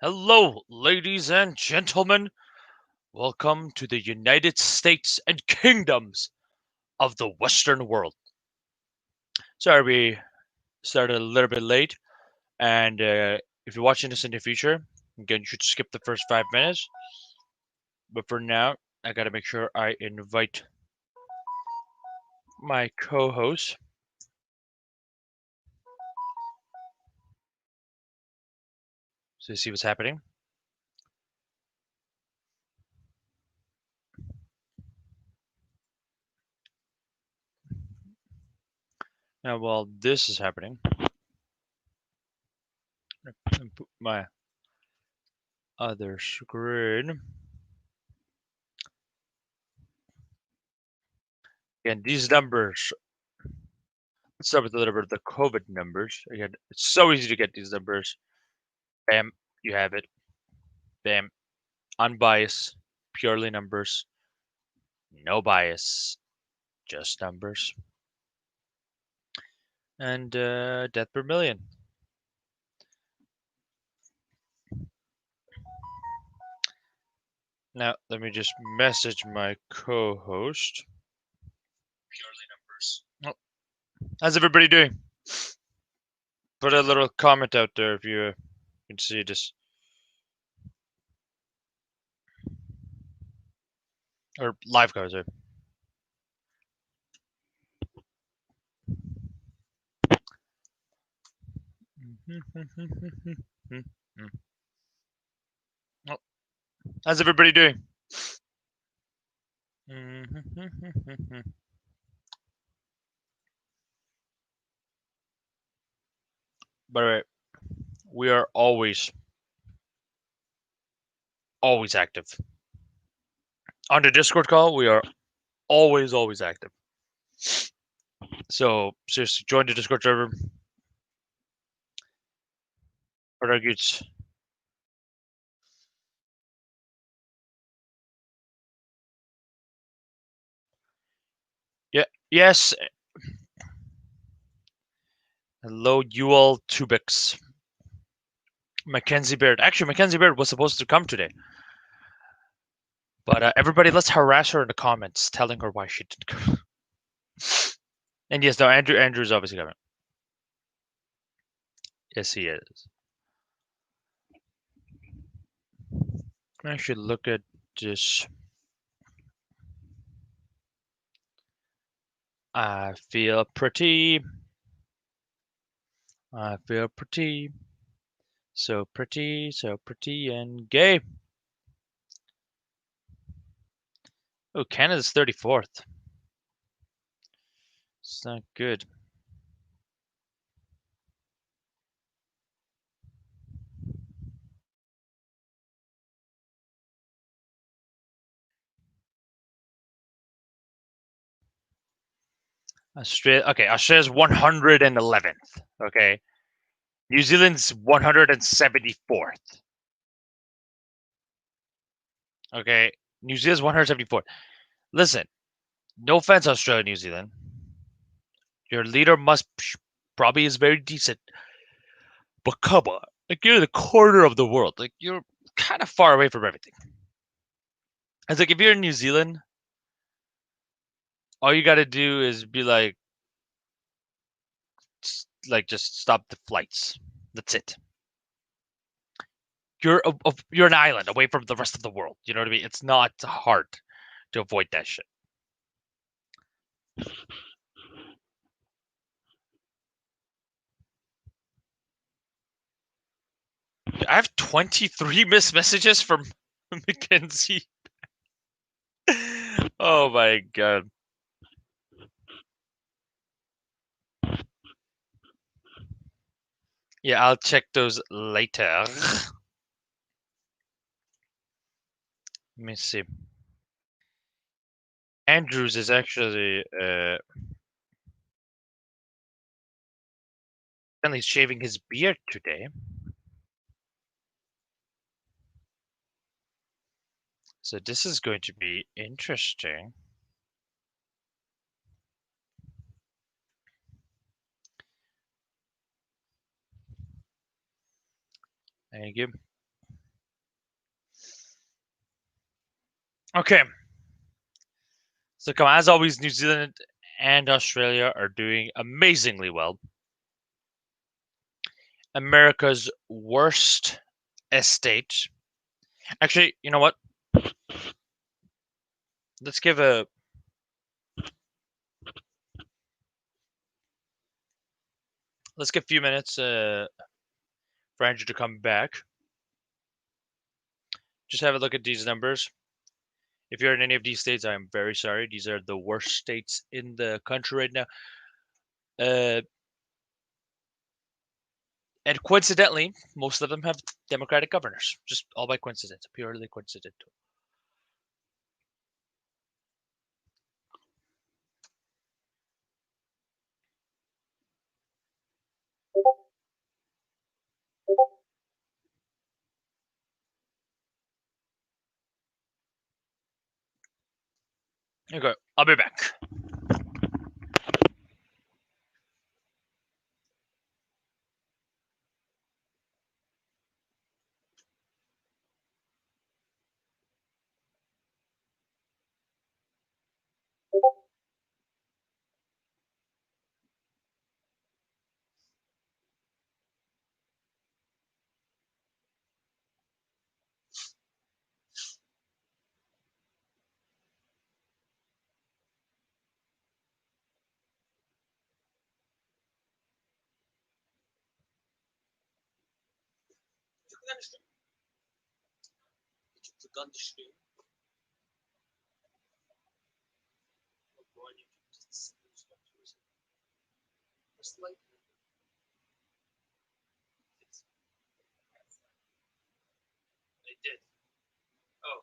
Hello, ladies and gentlemen. Welcome to the United States and Kingdoms of the Western world. Sorry, we started a little bit late, and if you're watching this in the future, again, you should skip the first 5 minutes. But for now, I gotta make sure I invite my co-host. So you see what's happening. Now, while this is happening, I put my other screen. Again, these numbers. Let's start with a little bit of the COVID numbers. Again, it's so easy to get these numbers. Bam, you have it. Bam, unbiased, purely numbers, no bias, just numbers. And death per million. Now, let me just message my co-host. Purely numbers. Oh, how's everybody doing? Put a little comment out there if you can see this. Or live comments, sorry. Oh, how's everybody doing? By the way, we are always active. On the Discord call, we are always active. So seriously, join the Discord server. What argues? Yeah. Yes. Hello, Ewell Tubix. Mackenzie Baird. Actually, Mackenzie Baird was supposed to come today. But everybody, let's harass her in the comments, telling her why she didn't come. And yes, no, Andrew's obviously coming. Yes, he is. I should look at this. I feel pretty. I feel pretty. So pretty and gay. Oh, Canada's 34th. It's not good. Australia. Okay, Australia's 111th. Okay, New Zealand's 174th. Okay, New Zealand's 174th. Listen, no offense, Australia, New Zealand. Your leader must probably is very decent, but come on, like you're the corner of the world. Like you're kind of far away from everything. It's like if you're in New Zealand, all you got to do is be like just stop the flights. That's it. You're an island away from the rest of the world. You know what I mean? It's not hard to avoid that shit. I have 23 missed messages from Mackenzie. Oh my god. Yeah, I'll check those later. Let me see. Andrews is actually apparently shaving his beard today. So this is going to be interesting. Thank you. Okay. So come on, as always, New Zealand and Australia are doing amazingly well. America's worst estate. Actually, you know what? Let's give a few minutes for Andrew to come back. Just have a look at these numbers. If you're in any of these states, I'm very sorry. These are the worst states in the country right now. And coincidentally, most of them have Democratic governors. Just all by coincidence, purely coincidental. Okay, I'll be back. I did. Oh.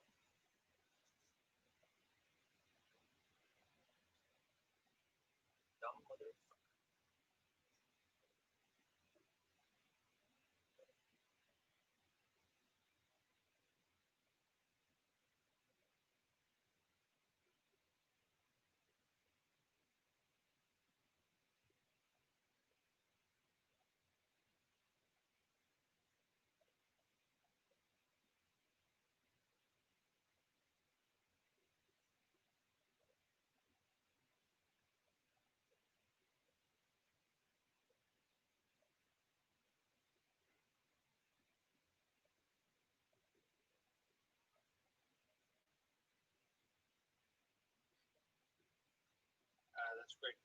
That's great.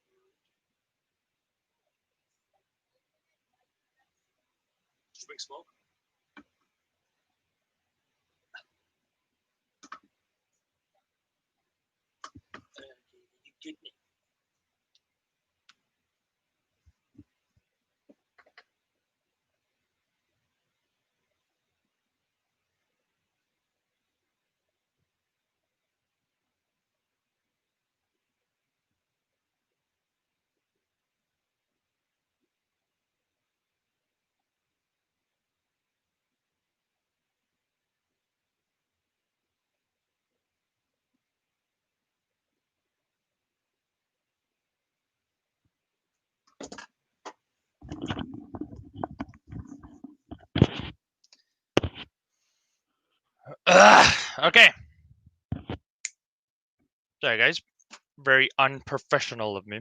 Did you bring smoke? You get me. Okay. Sorry, guys. Very unprofessional of me.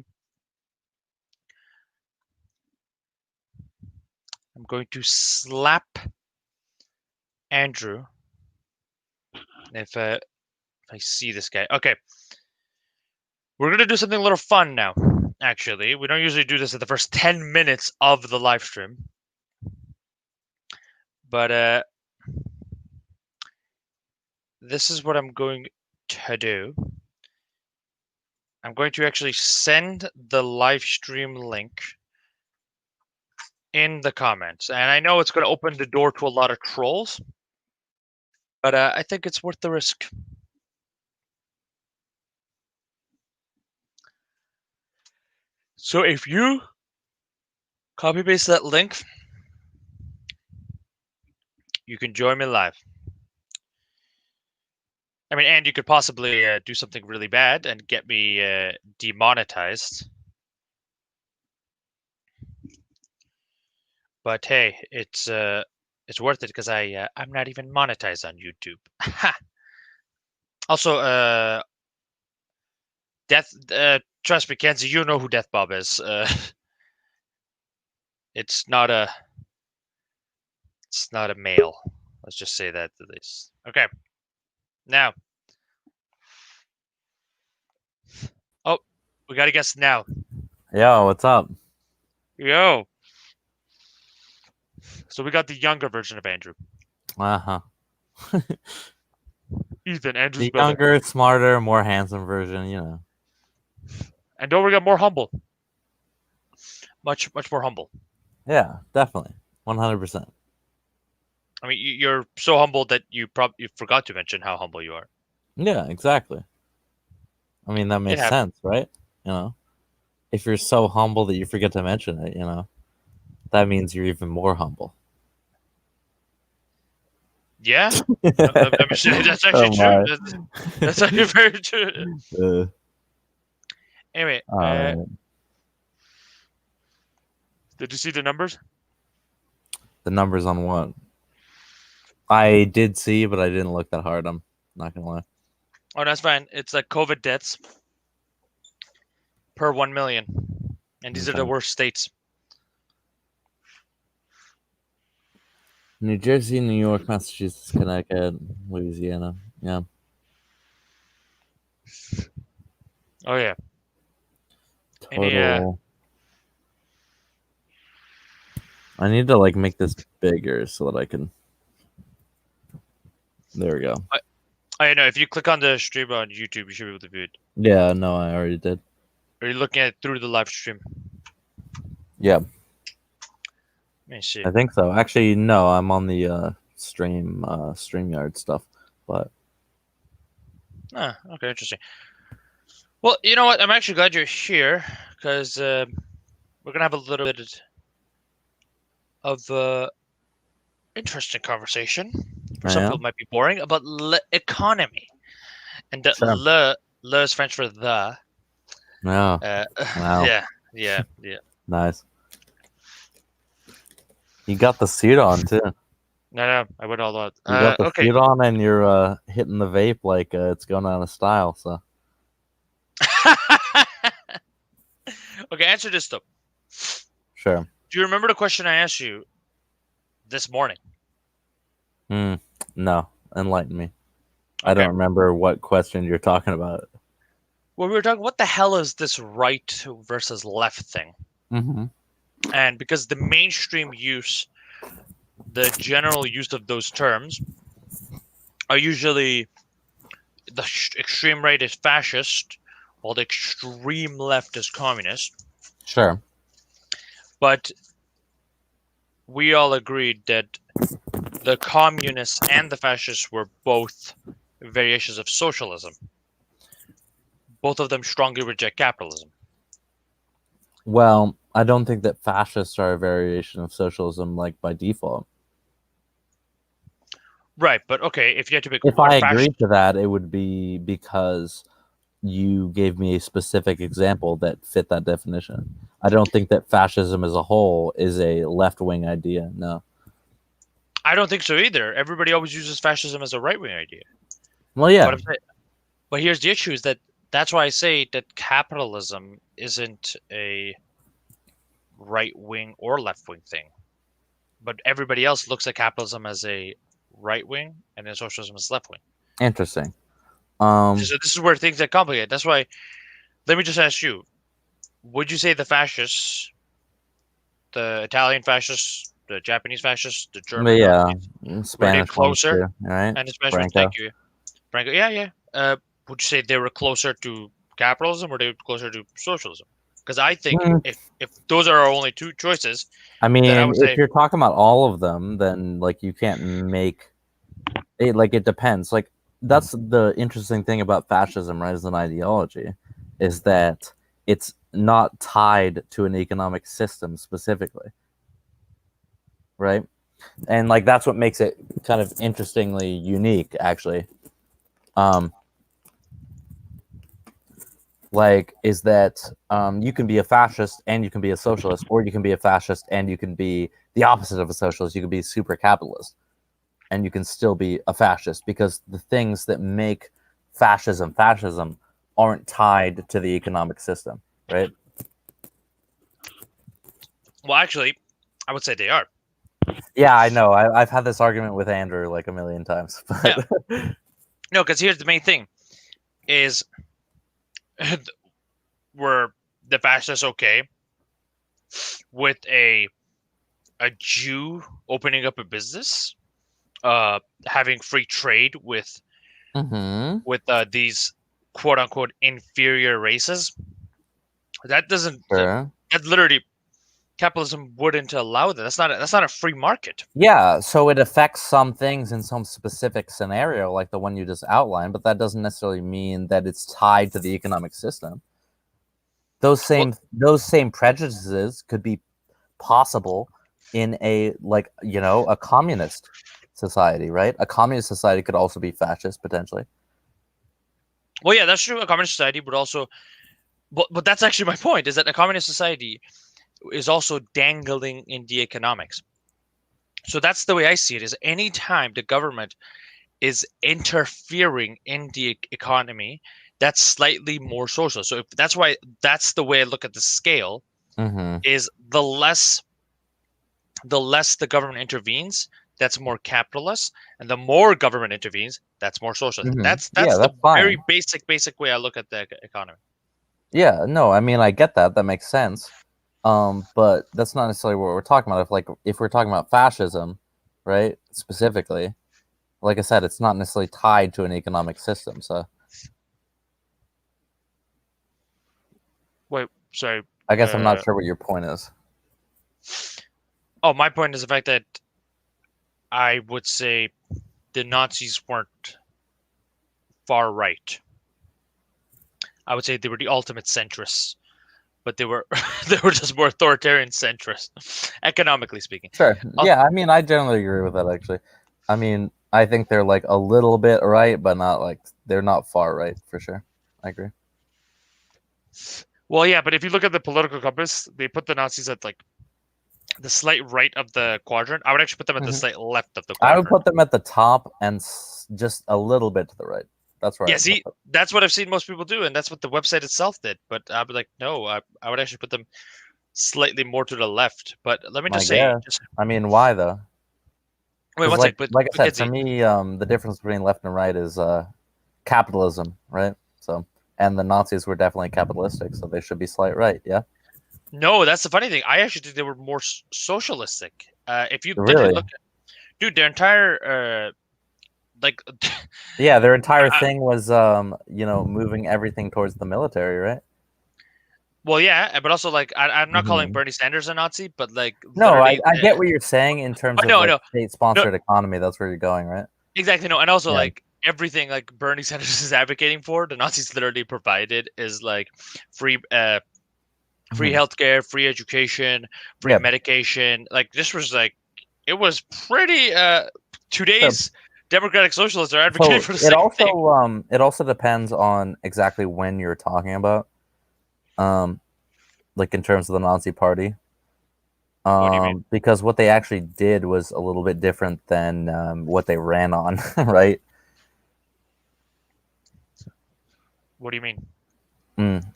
I'm going to slap Andrew if I see this guy. Okay. We're going to do something a little fun now, actually. We don't usually do this at the first 10 minutes of the live stream. But this is what I'm going to do. I'm going to actually send the live stream link in the comments. And I know it's going to open the door to a lot of trolls, but I think it's worth the risk. So if you copy paste that link, you can join me live. I mean, and you could possibly do something really bad and get me demonetized. But hey, it's worth it because I'm not even monetized on YouTube. Ha! Also, Death. Trust me, Kenzie, you know who Death Bob is. It's not a male. Let's just say that at least. Okay. Now. Oh, we gotta guess now. Yo, what's up? Yo. So we got the younger version of Andrew. Ethan, Andrew's The brother. younger, smarter, more handsome version, you know. And don't forget, more humble. Much more humble. Yeah, definitely. 100%. I mean, you're so humble that you forgot to mention how humble you are. Yeah, exactly. I mean, that makes sense, right? You know, if you're so humble that you forget to mention it, you know, that means you're even more humble. Yeah, that's actually true. That's actually very true. Anyway, did you see the numbers? The numbers on what? I did see, but I didn't look that hard. I'm not gonna lie. Oh, that's fine. It's like COVID deaths per 1 million, and these are the worst states. New Jersey, New York, Massachusetts, Connecticut, Louisiana. Yeah. Oh yeah. Total. I need to like make this bigger so that I can. There we go. I know. If you click on the stream on YouTube, you should be able to view it. Yeah, no, I already did. Are you looking at it through the live stream? Yeah. Let me see. I think so. Actually, no, I'm on the StreamYard stuff, but. Okay, interesting. Well, you know what? I'm actually glad you're here because we're gonna have a little bit of interesting conversation. For some people, it might be boring about economy, and the le is French for the. Yeah. Wow. Yeah. Nice. You got the suit on too. No, I went all out. You got the suit on, and you're hitting the vape like it's going out of style. So. Okay, answer this though. Sure. Do you remember the question I asked you this morning? No, enlighten me. Okay. I don't remember what question you're talking about. Well, we were talking, what the hell is this right versus left thing? Mm-hmm. And because the mainstream use, the general use of those terms are usually the extreme right is fascist, while the extreme left is communist. Sure. But we all agreed that the communists and the fascists were both variations of socialism. Both of them strongly reject capitalism. Well, I don't think that fascists are a variation of socialism, like by default. Right, but okay, if you had to pick, if I agree to that, it would be because you gave me a specific example that fit that definition. I don't think that fascism as a whole is a left-wing idea. No. I don't think so either. Everybody always uses fascism as a right-wing idea. Well, yeah. But here's the issue: is that's why I say that capitalism isn't a right-wing or left-wing thing. But everybody else looks at capitalism as a right-wing, and then socialism as left-wing. Interesting. So this is where things get complicated. That's why. Let me just ask you: would you say the fascists, the Italian fascists, the Japanese fascists, the German, Spanish, were they closer? Too, right? And the Spanish ones, thank you, Franco. Yeah. Would you say they were closer to capitalism or they were closer to socialism? Because I think if those are our only two choices, I mean, if you're talking about all of them, then like you can't make it. Like it depends. Like that's the interesting thing about fascism, right? As an ideology, is that it's not tied to an economic system specifically, right? And like that's what makes it kind of interestingly unique, actually. Like is that you can be a fascist and you can be a socialist, or you can be a fascist and you can be the opposite of a socialist. You can be super capitalist and you can still be a fascist, because the things that make fascism aren't tied to the economic system, right? Well, actually, I would say they are. Yeah, I know. I've had this argument with Andrew like a million times, Yeah. but No, because here's the main thing: is were the fascists okay with a Jew opening up a business, having free trade with Mhm. these quote unquote inferior races? That doesn't Sure. that literally capitalism wouldn't allow that. That's not a free market. Yeah, so it affects some things in some specific scenario, like the one you just outlined, but that doesn't necessarily mean that it's tied to the economic system. Those Well, same prejudices could be possible in a a communist society, right? A communist society could also be fascist potentially. well, yeah, that's true. A communist society would also, but that's actually my point: is that a communist society is also dangling in the economics. So that's the way I see it: is anytime the government is interfering in the economy, that's slightly more social. So if that's why that's the way I look at the scale: Mm-hmm. is the less the government intervenes, that's more capitalist, and the more government intervenes, that's more socialist. Mm-hmm. That's Yeah, the that's very fine. basic way I look at the economy. Yeah, no, I mean I get that. That makes sense. But that's not necessarily what we're talking about. If we're talking about fascism, right, specifically, like I said, it's not necessarily tied to an economic system. So Wait, sorry. I guess I'm not Uh, sure what your point is. oh, my point is the fact that I would say the Nazis weren't far right. I would say they were the ultimate centrists, but they were they were just more authoritarian centrists, economically speaking. Sure. Uh, Yeah, I mean, I generally agree with that actually. I mean, I think they're like a little bit right, but not like they're not far right for sure. I agree. well, yeah, but if you look at the political compass, they put the Nazis at like the slight right of the quadrant. I would actually put them at the Hmm. slight left of the I would quadrant. put them at the top and just a little bit to the right. That's where Yeah, I'd put see, them. that's what I've seen most people do, and that's what the website itself did. But I'd be like, no, I would actually put them slightly more to the left. But let me I just say, guess. just I mean, why though? wait Because one sec. But like I said, for Kinsey, me, the difference between left and right is capitalism, right? So, and the Nazis were definitely capitalistic, so they should be slight right. Yeah. no, that's the funny thing. I actually think they were more socialistic. If you literally Really? look at, dude, their entire like, Yeah, their entire I, thing was moving everything towards the military, right? well, yeah, but also like I'm not calling Hmm. Bernie Sanders a Nazi, but like No, I, literally, I get what you're saying in terms I of know, I like know, no, state-sponsored economy. That's where you're going, right? exactly, no, and also Yeah. like everything like Bernie Sanders is advocating for, the Nazis literally provided is like free free Hmm. healthcare, free education, free Yeah. medication. Like this was like it was pretty Sure. today's democratic socialists are advocating So for the same thing. it also depends on exactly when you're talking about, um, like in terms of the Nazi Party, What do you mean? because what they actually did was a little bit different than what they ran on, right? What do you mean?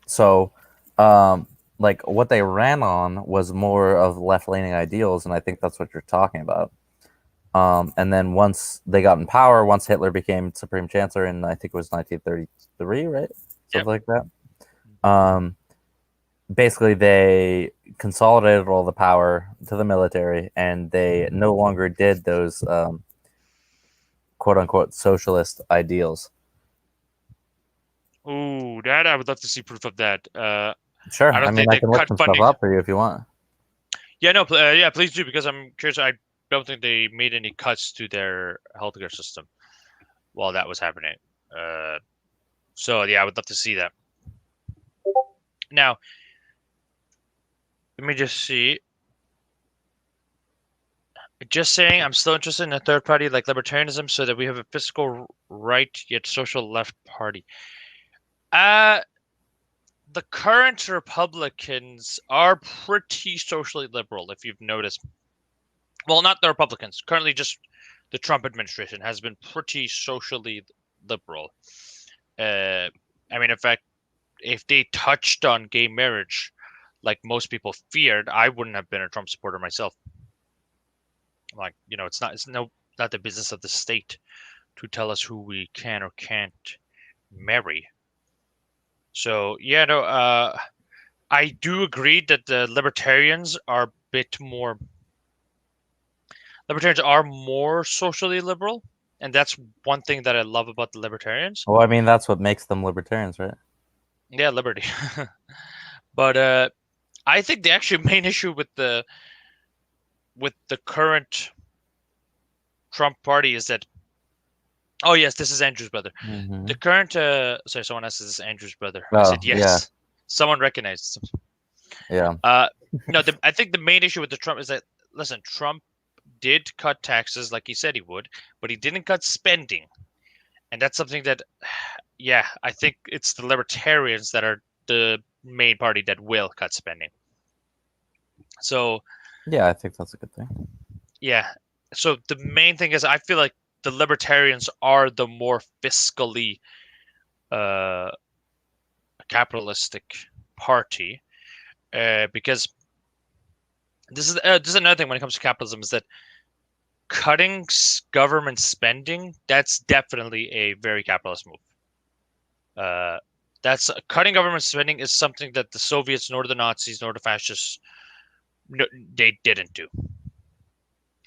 So, um, like what they ran on was more of left-leaning ideals, and I think that's what you're talking about. And then once they got in power, once Hitler became Supreme Chancellor in I think it was 1933, right? Yep. Something like that. Um, Basically, they consolidated all the power to the military, and they no longer did those quote unquote socialist ideals. Ooh, that I would love to see proof of that. Sure, I I don't mean think I they can look cut some stuff funding. up for you if you want. Yeah, no, yeah, please do because I'm curious. I don't think they made any cuts to their healthcare system while that was happening. Uh, so yeah, I would love to see that. Now, let me just see. Just saying, I'm still interested in a third party like libertarianism, so that we have a fiscal right yet social left party. Uh, the current Republicans are pretty socially liberal, if you've noticed. Well, not the Republicans. Currently, just the Trump administration has been pretty socially liberal. I mean, in fact, if they touched on gay marriage, like most people feared, I wouldn't have been a Trump supporter myself. Like, it's not the business of the state to tell us who we can or can't marry. So yeah, no, I do agree that the libertarians are more socially liberal, and that's one thing that I love about the libertarians. Well, I mean, that's what makes them libertarians, right? Yeah, liberty. But I think the actual main issue with the current Trump party is that. Oh yes, this is Andrew's brother. Mm-hmm. The current sorry, someone else is Andrew's brother. I Oh, said yes. yeah. Someone recognized him. Yeah. No, I think the main issue with the Trump is that, listen, Trump did cut taxes like he said he would, but he didn't cut spending, and that's something that, yeah, I think it's the libertarians that are the main party that will cut spending. So Yeah, I think that's a good thing. yeah, so the main thing is I feel like the libertarians are the more fiscally capitalistic party, because this is another thing when it comes to capitalism, is that cutting government spending, that's definitely a very capitalist move. That's cutting government spending is something that the Soviets nor the Nazis nor the fascists, no, they didn't do.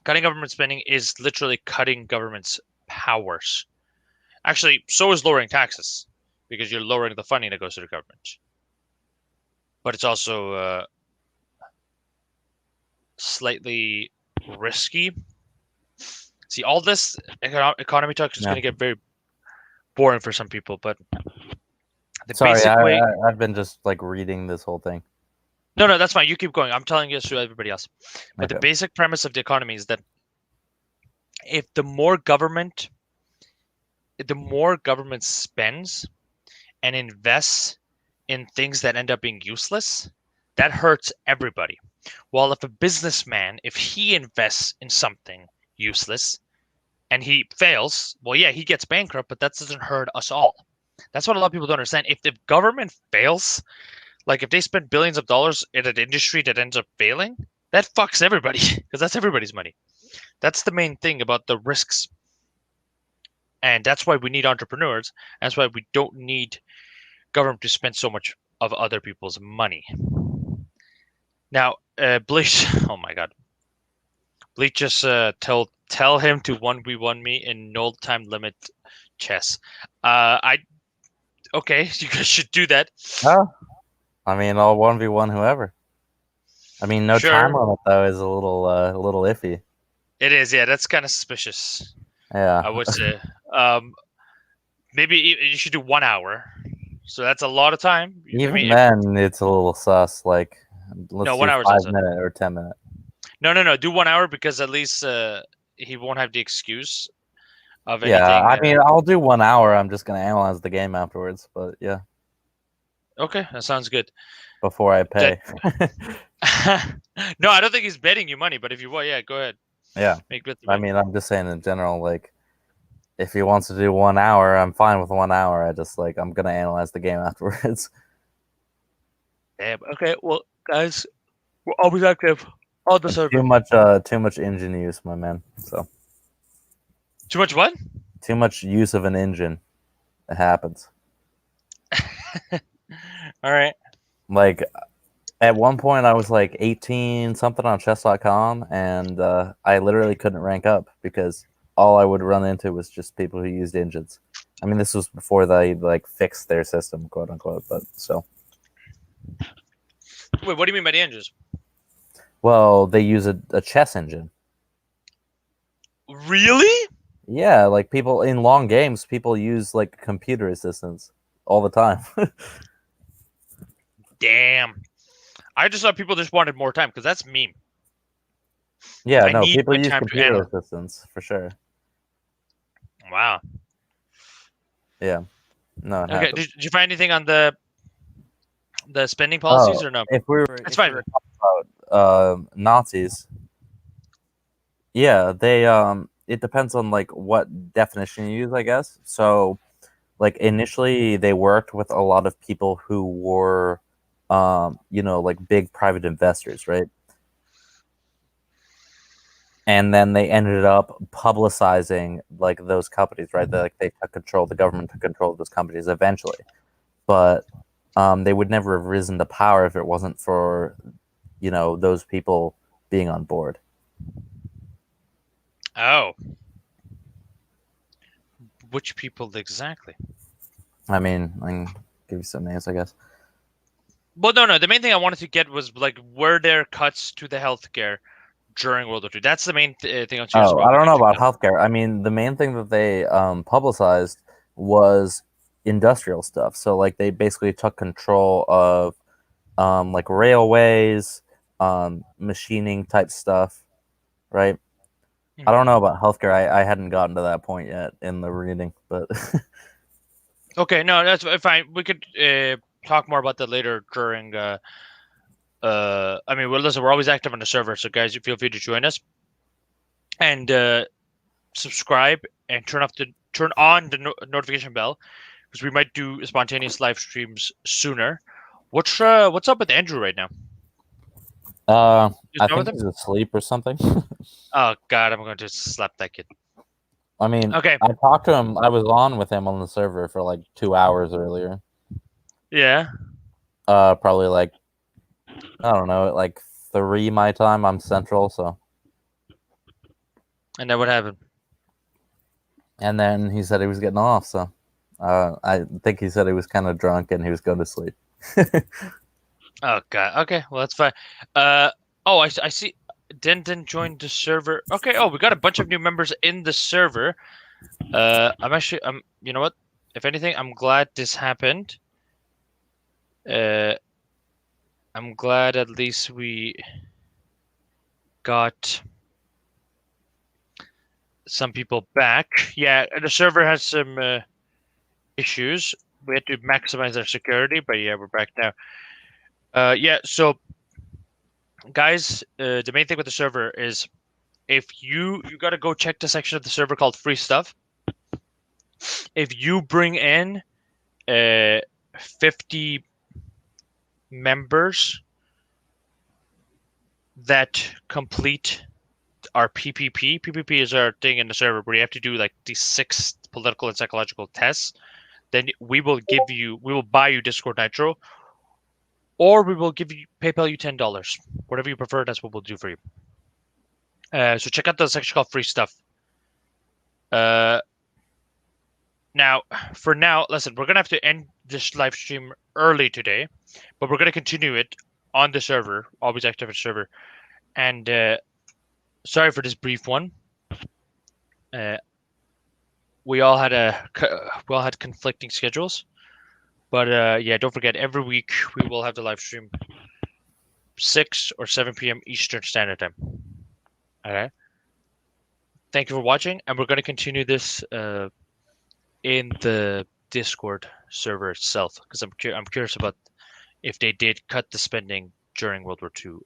Cutting government spending is literally cutting government's powers. Actually, so is lowering taxes, because you're lowering the funding that goes to the government. But it's also slightly risky. See, all this economy talk is going to get very boring for some people, but the basic way. I've been just like reading this whole thing. No, that's fine. You keep going. I'm telling you to everybody else. But the basic premise of the economy is that if the more government spends and invests in things that end up being useless, that hurts everybody. While if a businessman, if he invests in something useless and he fails, well, yeah, he gets bankrupt, but that doesn't hurt us all. That's what a lot of people don't understand. If the government fails, like if they spend billions of dollars in an industry that ends up failing, that fucks everybody, because that's everybody's money. That's the main thing about the risks. And that's why we need entrepreneurs. That's why we don't need government to spend so much of other people's money. Now, Bleach, oh my god. Bleach just tell him to 1v1 me in no time limit chess. Okay, you guys should do that. Oh, I mean, I'll 1v1 whoever. I mean, no time limit though is a little iffy. It is, yeah. That's kind of suspicious. Yeah, I would say. Maybe you should do 1 hour. So that's a lot of time. Even then, it's a little sus. Like, let's do 1 hour 5 minute or 10 minute. No. Do 1 hour, because at least he won't have the excuse of anything. Yeah, I mean, I'll do 1 hour. I'm just gonna analyze the game afterwards. But yeah. Okay, that sounds good. Before I pay. No, I don't think he's betting you money. But if you want, yeah, go ahead. Yeah. I mean, I'm just saying in general, like, if he wants to do 1 hour, I'm fine with 1 hour. I just I'm gonna analyze the game afterwards. Damn. Okay. Well, guys, we're always active on the server. Too much engine use, my man. So. Too much what? Too much use of an engine. It happens. All right. Like, at one point, I was like 18 something on chess.com, and I literally couldn't rank up because all I would run into was just people who used engines. I mean, this was before they fixed their system, quote unquote. But so. Wait, what do you mean by the engines? Well, they use a chess engine. Really? Yeah, like people in long games, people use like computer assistants all the time. Damn. I just thought people just wanted more time, because that's meme. Yeah, no, people use computer assistants for sure. Wow. Yeah. No. Okay. Did you find anything on the spending policies or no? If we were, it's fine. About Nazis, yeah, they it depends on like what definition you use, I guess. So like initially they worked with a lot of people who were, like big private investors, right? And then they ended up publicizing like those companies, right? They took control. The government took control of those companies eventually, but they would never have risen to power if it wasn't for, those people being on board. Oh, which people exactly? I mean, I can give you some names, I guess. Well, no. The main thing I wanted to get was like, were there cuts to the healthcare during World War II? That's the main thing I'm curious Oh, about. I We don't can know check about that. healthcare. I mean, the main thing that they publicized was industrial stuff. So, like, they basically took control of like railways, machining type stuff, right? I don't Mhm. know about healthcare. I hadn't gotten to that point yet in the reading, but Okay, no, that's fine. We could talk more about that later during. I mean, well, listen, we're always active on the server, so guys, feel free to join us and subscribe and turn on the notification bell because we might do spontaneous live streams sooner. What's up with Andrew right now? Is I done with think him? he's asleep or something. Oh God, I'm going to slap that kid. I mean, Okay, I talked to him. I was on with him on the server for like 2 hours earlier. yeah, Probably like, I don't know, at like 3 my time. I'm central, so. and then what happened? And then he said he was getting off, so I think he said he was kind of drunk and he was going to sleep. Oh God. Okay, well that's fine. Uh oh, I see. Denton joined the server. Okay. Oh, we got a bunch of new members in the server. I'm. You know what? If anything, I'm glad this happened. Uh, I'm glad at least we got some people back. Yeah, the server has some issues. We had to maximize our security, but yeah, we're back now. Yeah. So, guys, the main thing with the server is if you got to go check the section of the server called free stuff. If you bring in 50 members that complete our PPP. PPP is our thing in the server where you have to do like these 6 political and psychological tests. Then we will buy you Discord Nitro, or we will give you PayPal you $10. Whatever you prefer, that's what we'll do for you. So check out the section called free stuff. Uh, Now, for now, listen, we're gonna have to end this live stream early today, but we're gonna continue it on the server, always active server. And sorry for this brief one. Uh, we all had conflicting schedules, but yeah, don't forget every week we will have the live stream 6 or 7 p.m. Eastern Standard Time. Okay. Thank you for watching, and we're gonna continue this in the Discord server itself because I'm curious about if they did cut the spending during World War II